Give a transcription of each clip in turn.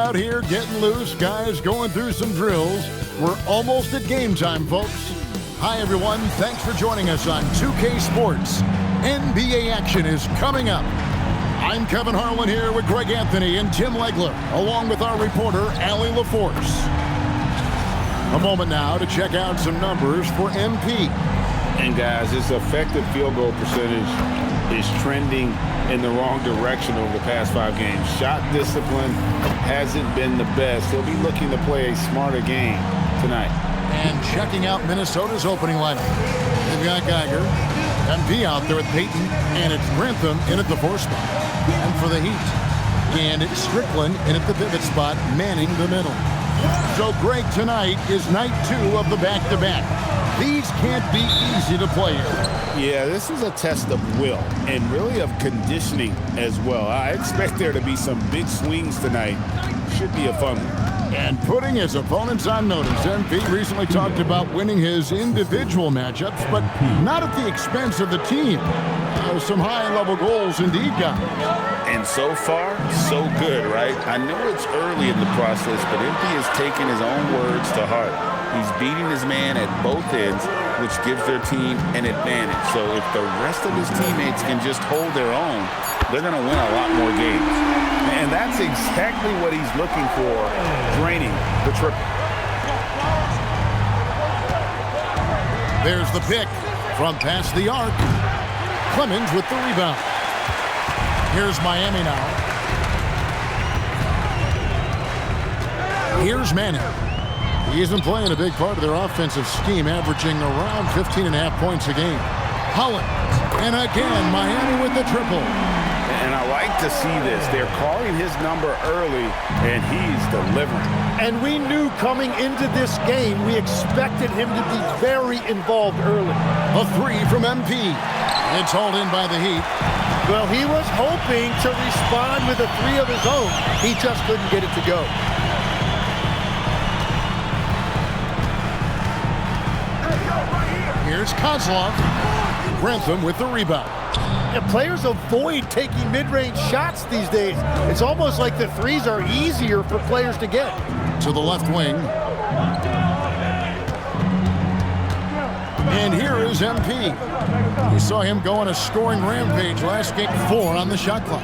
out here getting loose, guys going through some drills. We're almost at game time, folks. Hi, everyone. Thanks for joining us on 2K Sports. NBA action is coming up. I'm Kevin Harlan here with Greg Anthony and Tim Legler, along with our reporter, Allie LaForce. A moment now to check out some numbers for MP. And guys, his effective field goal percentage is trending in the wrong direction over the past 5 games. Shot discipline hasn't been the best. He'll be looking to play a smarter game tonight. And checking out Minnesota's opening lineup. They've got Geiger, MP out there with Payton, and it's Grantham in at the 4 spot. And for the Heat, and it's Strickland in at the pivot spot, manning the middle. So, Greg, tonight is night 2 of the back-to-back. These can't be easy to play in. Yeah, this is a test of will and really of conditioning as well. I expect there to be some big swings tonight. Should be a fun one. And putting his opponents on notice, MP recently talked about winning his individual matchups, but not at the expense of the team. Some high-level goals indeed, guys. And so far, so good, right? I know it's early in the process, but MP has taken his own words to heart. He's beating his man at both ends, which gives their team an advantage. So if the rest of his teammates can just hold their own, they're going to win a lot more games. And that's exactly what he's looking for, draining the triple. There's the pick from past the arc. Clemens with the rebound. Here's Miami now. Here's Manning. He isn't playing a big part of their offensive scheme, averaging around 15.5 points a game. Holland. And again, Miami with the triple. And I like to see this. They're calling his number early, and he's delivering. And we knew coming into this game, we expected him to be very involved early. A 3 from MP. It's hauled in by the Heat. Well, he was hoping to respond with a 3 of his own. He just couldn't get it to go. Here's Kozlov. Grantham with the rebound. And players avoid taking mid-range shots these days. It's almost like the threes are easier for players to get. To the left wing. And here is MP. We saw him go on a scoring rampage last game. 4 on the shot clock.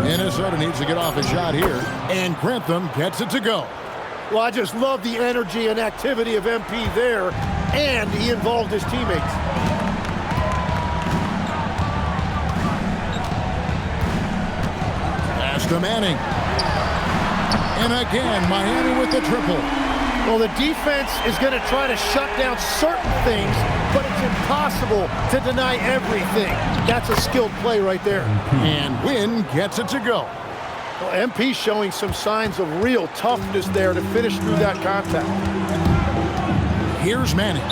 Minnesota needs to get off a shot here. And Grantham gets it to go. Well, I just love the energy and activity of MP there. And he involved his teammates. Pass to Manning. And again, Miami with the triple. Well, the defense is going to try to shut down certain things, but it's impossible to deny everything. That's a skilled play right there. And Wynn gets it to go. Well, MP showing some signs of real toughness there to finish through that contact. Here's Manning.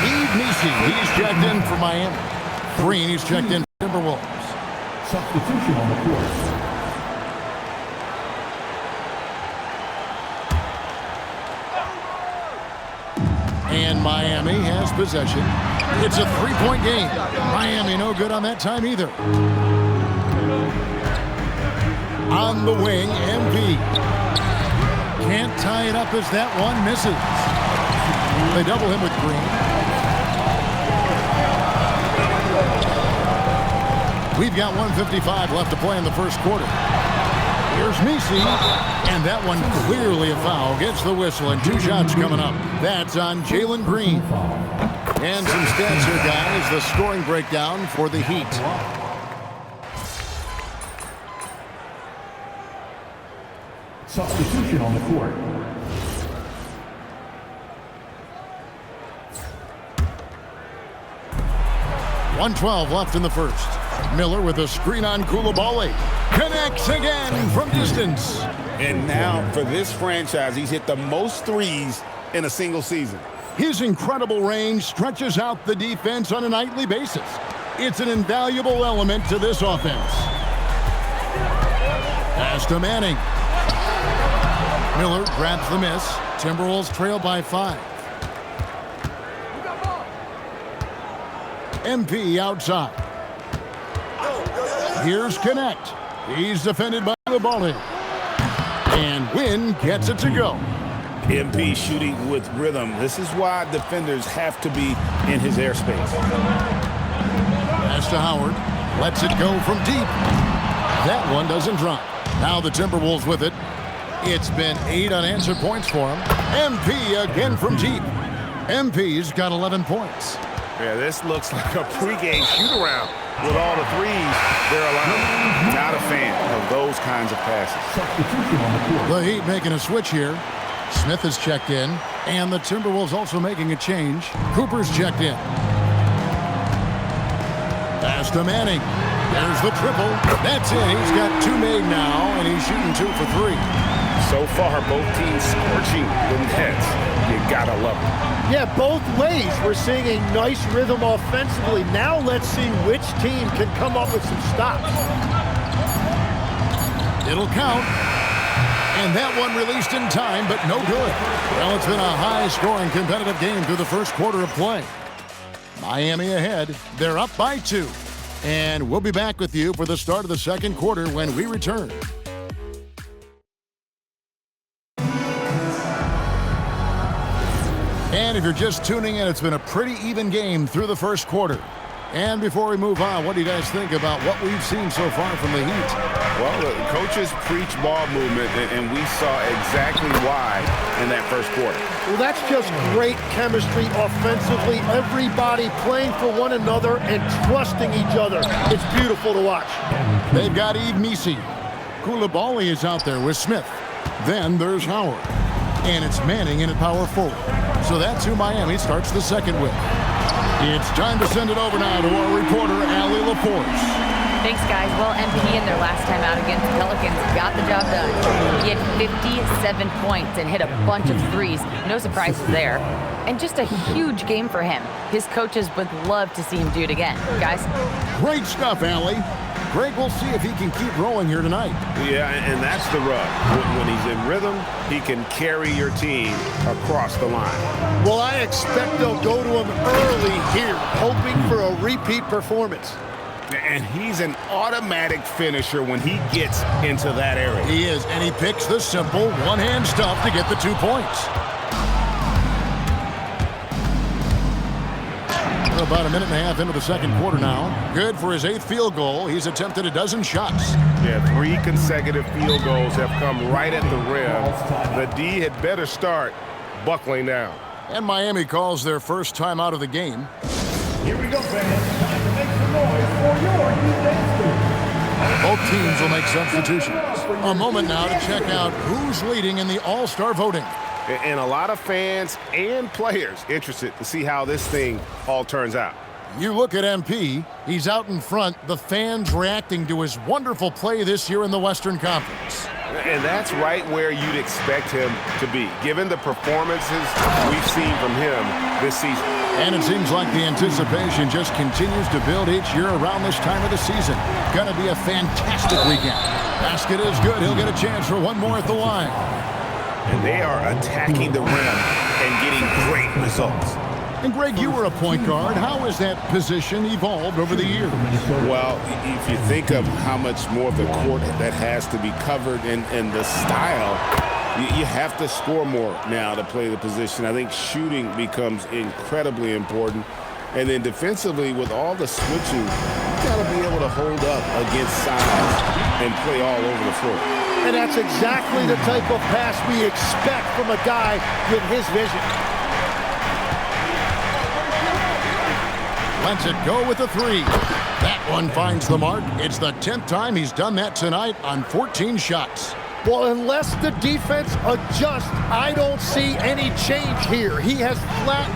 Yves Missi, he's checked in for Miami. Green, he's checked in for Timberwolves. Substitution on the court. And Miami has possession. It's a 3-point game. Miami no good on that time either. On the wing, MP. Can't tie it up as that one misses. They double him with Green. We've got 1:55 left to play in the first quarter. Here's Missi, and that one clearly a foul. Gets the whistle, and 2 shots coming up. That's on Jalen Green. And some stats here, guys. The scoring breakdown for the Heat. Substitution on the court. .112 left in the first. Miller with a screen on Coulibaly. Connects again from distance. And now for this franchise, he's hit the most threes in a single season. His incredible range stretches out the defense on a nightly basis. It's an invaluable element to this offense. Pass to Manning. Miller grabs the miss. Timberwolves trail by 5. MP outside. Here's Connect. He's defended by Koulibaly. And Wynn gets it to go. MP shooting with rhythm. This is why defenders have to be in his airspace. Pass to Howard. Lets it go from deep. That one doesn't drop. Now the Timberwolves with it. It's been 8 unanswered points for him. MP again from deep. MP's got 11 points. Yeah, this looks like a pregame shoot-around with all the threes they're allowing. Not a fan of those kinds of passes. Substitution on the court. The Heat making a switch here. Smith has checked in, and the Timberwolves also making a change. Cooper's checked in. Pass to Manning. There's the triple. That's it. He's got 2 made now, and he's shooting 2 for 3. So far, both teams scorching the Nets. You gotta love it. Yeah, both ways. We're seeing a nice rhythm offensively. Now let's see which team can come up with some stops. It'll count. And that one released in time, but no good. Well, it's been a high-scoring competitive game through the first quarter of play. Miami ahead. They're up by 2. And we'll be back with you for the start of the second quarter when we return. And if you're just tuning in, it's been a pretty even game through the first quarter. And before we move on, what do you guys think about what we've seen so far from the Heat? Well, the coaches preach ball movement, and we saw exactly why in that first quarter. Well, that's just great chemistry offensively. Everybody playing for one another and trusting each other. It's beautiful to watch. They've got Yves Missi. Koulibaly is out there with Smith. Then there's Howard. And it's Manning in at power forward. So that's who Miami starts the second with. It's time to send it over now to our reporter, Allie LaForce. Thanks, guys. Well, MP in their last time out against the Pelicans got the job done. He had 57 points and hit a bunch of threes. No surprises there. And just a huge game for him. His coaches would love to see him do it again. Guys? Great stuff, Allie. Greg, we'll see if he can keep rolling here tonight. Yeah, and that's the rub. When he's in rhythm, he can carry your team across the line. Well, I expect they'll go to him early here, hoping for a repeat performance. And he's an automatic finisher when he gets into that area. He is, and he picks the simple one-hand stuff to get the 2 points. About a minute and a half into the second quarter now. Good for his 8th field goal. He's attempted a dozen shots. Yeah, 3 consecutive field goals have come right at the rim. The D had better start buckling down. And Miami calls their first time out of the game. Here we go, fans. Time to make some noise for your Heat dance team. Both teams will make substitutions. A moment now to check out who's leading in the All-Star voting. And a lot of fans and players interested to see how this thing all turns out. You look at MP, he's out in front, the fans reacting to his wonderful play this year in the Western Conference. And that's right where you'd expect him to be, given the performances we've seen from him this season. And it seems like the anticipation just continues to build each year around this time of the season. Gonna be a fantastic weekend. Basket is good, he'll get a chance for one more at the line. And they are attacking the rim and getting great results. And Greg, you were a point guard. How has that position evolved over the years? Well, if you think of how much more of the court that has to be covered and the style, you have to score more now to play the position. I think shooting becomes incredibly important. And then defensively, with all the switching, you got to be able to hold up against size and play all over the floor. And that's exactly the type of pass we expect from a guy with his vision. Lets it go with the 3. That one finds the mark. It's the 10th time he's done that tonight on 14 shots. Well, unless the defense adjusts, I don't see any change here. He has flat